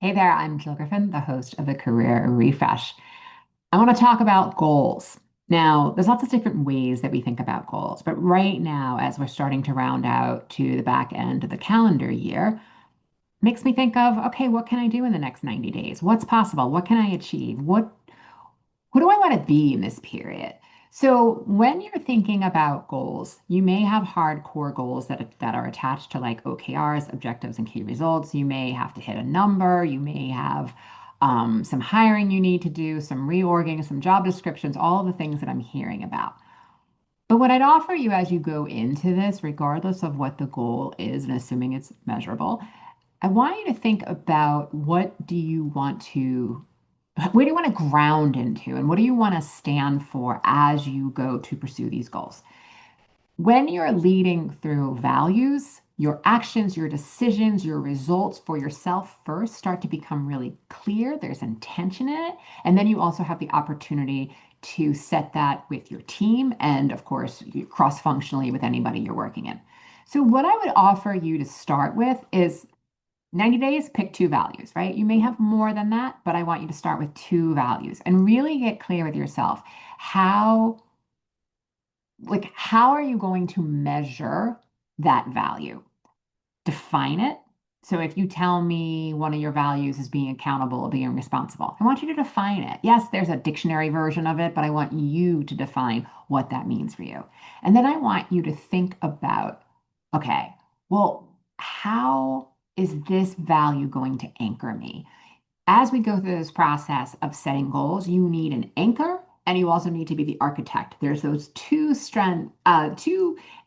Hey there, I'm Jill Griffin, the host of the Career Refresh. I want to talk about goals. Now, there's lots of different ways that we think about goals, but right now, as we're starting to round out to the back end of the calendar year, makes me think of, okay, what can I do in the next 90 days? What's possible? What can I achieve? Who do I want to be in this period? So when you're thinking about goals, you may have hardcore goals that are attached to like OKRs, objectives and key results. You may have to hit a number. You may have some hiring you need to do, some reorging, some job descriptions, all of the things that I'm hearing about. But what I'd offer you as you go into this, regardless of what the goal is, and assuming it's measurable, I want you to think about where do you want to ground into, and what do you want to stand for as you go to pursue these goals? When you're leading through values, your actions, your decisions, your results for yourself first start to become really clear. There's intention in it. And then you also have the opportunity to set that with your team and, of course, cross functionally with anybody you're working in. So, what I would offer you to start with is 90 days, pick two values, right? You may have more than that, but I want you to start with two values and really get clear with yourself. How, how are you going to measure that value? Define it. So if you tell me one of your values is being accountable or being responsible, I want you to define it. Yes, there's a dictionary version of it, but I want you to define what that means for you. And then I want you to think about, okay, well, how is this value going to anchor me? As we go through this process of setting goals, you need an anchor and you also need to be the architect. There's those two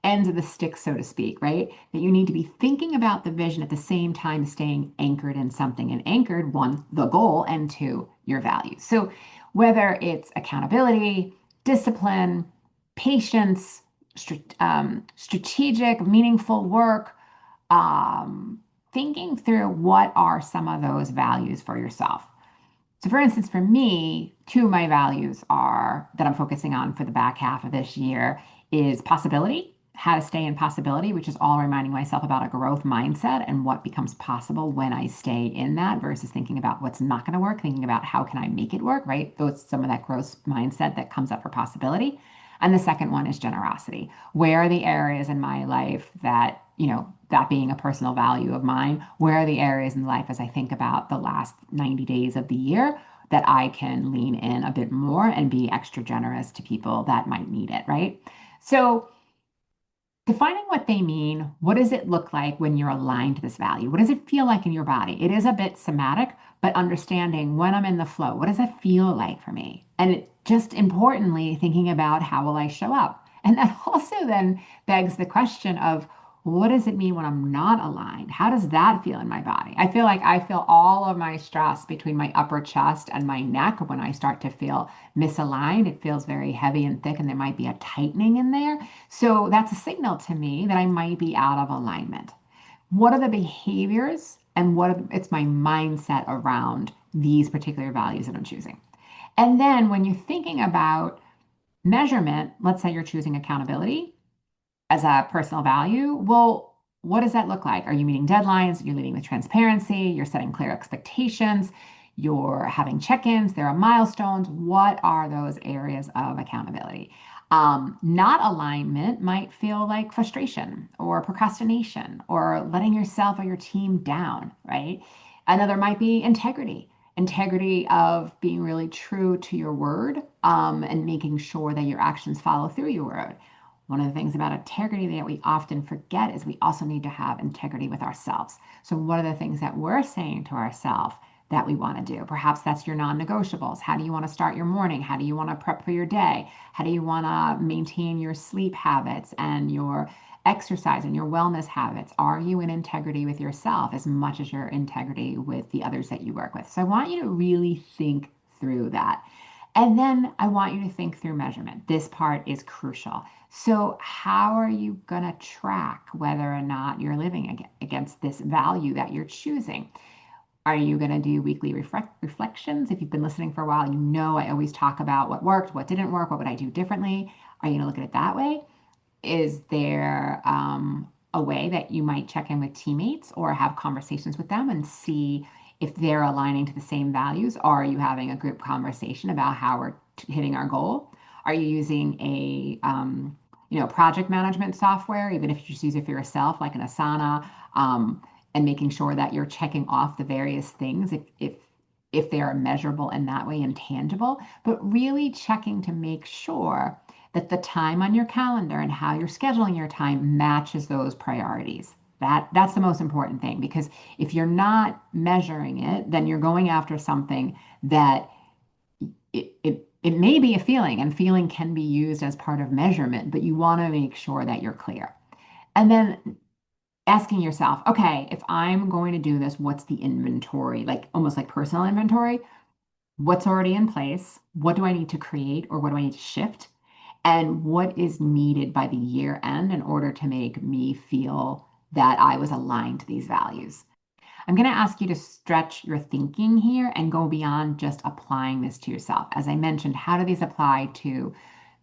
ends of the stick, so to speak, right? That you need to be thinking about the vision at the same time staying anchored in something and anchored, one, the goal, and two, your values. So whether it's accountability, discipline, patience, strategic, meaningful work, thinking through what are some of those values for yourself. So, for instance, for me, two of my values are that I'm focusing on for the back half of this year is possibility, how to stay in possibility, which is all reminding myself about a growth mindset and what becomes possible when I stay in that versus thinking about what's not going to work, thinking about how can I make it work, right? Those some of that growth mindset that comes up for possibility. And the second one is generosity. Where are the areas in my life that, that being a personal value of mine, where are the areas in life as I think about the last 90 days of the year that I can lean in a bit more and be extra generous to people that might need it, right? So, defining what they mean, what does it look like when you're aligned to this value? What does it feel like in your body? It is a bit somatic, but understanding when I'm in the flow, what does that feel like for me? And just importantly, thinking about how will I show up? And that also then begs the question of what does it mean when I'm not aligned? How does that feel in my body? I feel like I feel all of my stress between my upper chest and my neck when I start to feel misaligned. It feels very heavy and thick, and there might be a tightening in there. So that's a signal to me that I might be out of alignment. What are the behaviors and it's my mindset around these particular values that I'm choosing? And then when you're thinking about measurement, let's say you're choosing accountability as a personal value. Well, what does that look like? Are you meeting deadlines? You're leading with transparency, you're setting clear expectations, you're having check-ins, there are milestones. What are those areas of accountability? Not alignment might feel like frustration or procrastination or letting yourself or your team down, right? Another might be integrity of being really true to your word and making sure that your actions follow through your word. One of the things about integrity that we often forget is we also need to have integrity with ourselves. So, what are the things that we're saying to ourselves that we want to do? Perhaps that's your non negotiables. How do you want to start your morning? How do you want to prep for your day? How do you want to maintain your sleep habits and your exercise and your wellness habits? Are you in integrity with yourself as much as your integrity with the others that you work with? So, I want you to really think through that. And then I want you to think through measurement. This part is crucial. So, how are you going to track whether or not you're living against this value that you're choosing? Are you going to do weekly reflections? If you've been listening for a while, you know I always talk about what worked, what didn't work, what would I do differently? Are you going to look at it that way? Is there a way that you might check in with teammates or have conversations with them and see if they're aligning to the same values. Are you having a group conversation about how we're hitting our goal? Are you using a project management software, even if you just use it for yourself, like an Asana, and making sure that you're checking off the various things if they are measurable in that way and tangible, but really checking to make sure that the time on your calendar and how you're scheduling your time matches those priorities. That's the most important thing, because if you're not measuring it, then you're going after something that it may be a feeling, and feeling can be used as part of measurement, but you want to make sure that you're clear. And then asking yourself, okay, if I'm going to do this, what's the inventory? Like almost like personal inventory. What's already in place? What do I need to create, or what do I need to shift? And what is needed by the year end in order to make me feel that I was aligned to these values? I'm going to ask you to stretch your thinking here and go beyond just applying this to yourself. As I mentioned, how do these apply to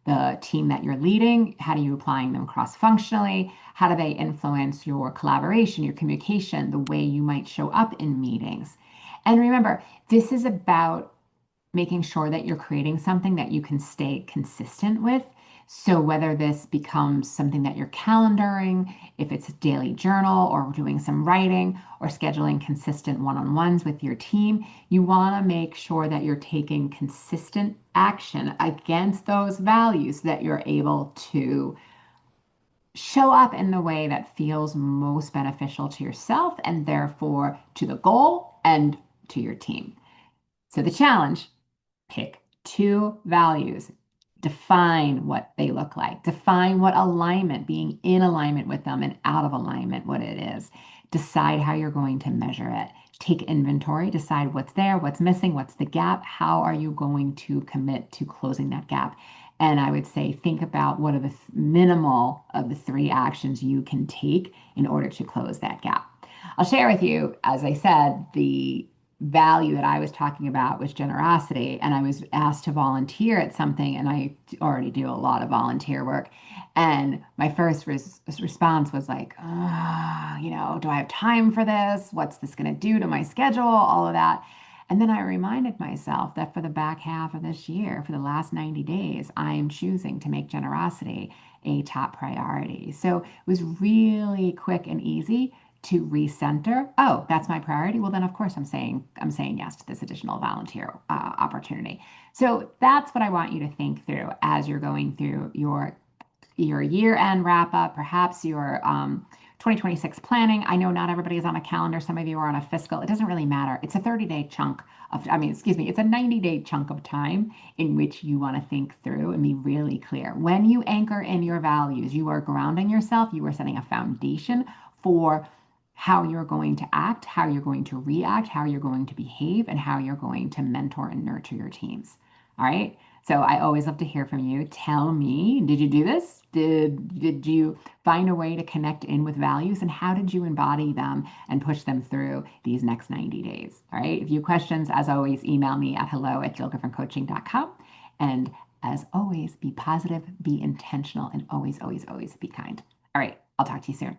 the team that you're leading? How do you applying them cross-functionally? How do they influence your collaboration, your communication, the way you might show up in meetings? And remember, this is about making sure that you're creating something that you can stay consistent with. So whether this becomes something that you're calendaring, if it's a daily journal or doing some writing or scheduling consistent one-on-ones with your team, you want to make sure that you're taking consistent action against those values so that you're able to show up in the way that feels most beneficial to yourself and therefore to the goal and to your team. So the challenge: pick two values. Define what they look like. Define what alignment, being in alignment with them and out of alignment, what it is. Decide how you're going to measure it. Take inventory, decide what's there, what's missing, what's the gap, how are you going to commit to closing that gap. And I would say, think about what are the minimal of the three actions you can take in order to close that gap. I'll share with you, as I said, the value that I was talking about was generosity. And I was asked to volunteer at something, and I already do a lot of volunteer work. And my first response was like, do I have time for this? What's this going to do to my schedule? All of that. And then I reminded myself that for the back half of this year, for the last 90 days, I am choosing to make generosity a top priority. So it was really quick and easy to recenter. Oh, that's my priority. Well, then of course I'm saying yes to this additional volunteer opportunity. So that's what I want you to think through as you're going through your year-end wrap-up, perhaps your 2026 planning. I know not everybody is on a calendar. Some of you are on a fiscal. It doesn't really matter. It's a 30-day chunk of, it's a 90-day chunk of time in which you want to think through and be really clear. When you anchor in your values, you are grounding yourself. You are setting a foundation for how you're going to act, how you're going to react, how you're going to behave, and how you're going to mentor and nurture your teams. All right. So I always love to hear from you. Tell me, did you do this? Did you find a way to connect in with values, and how did you embody them and push them through these next 90 days? All right. If you have questions, as always, email me at hello@jillgriffincoaching.com. And as always, be positive, be intentional, and always, always, always be kind. All right. I'll talk to you soon.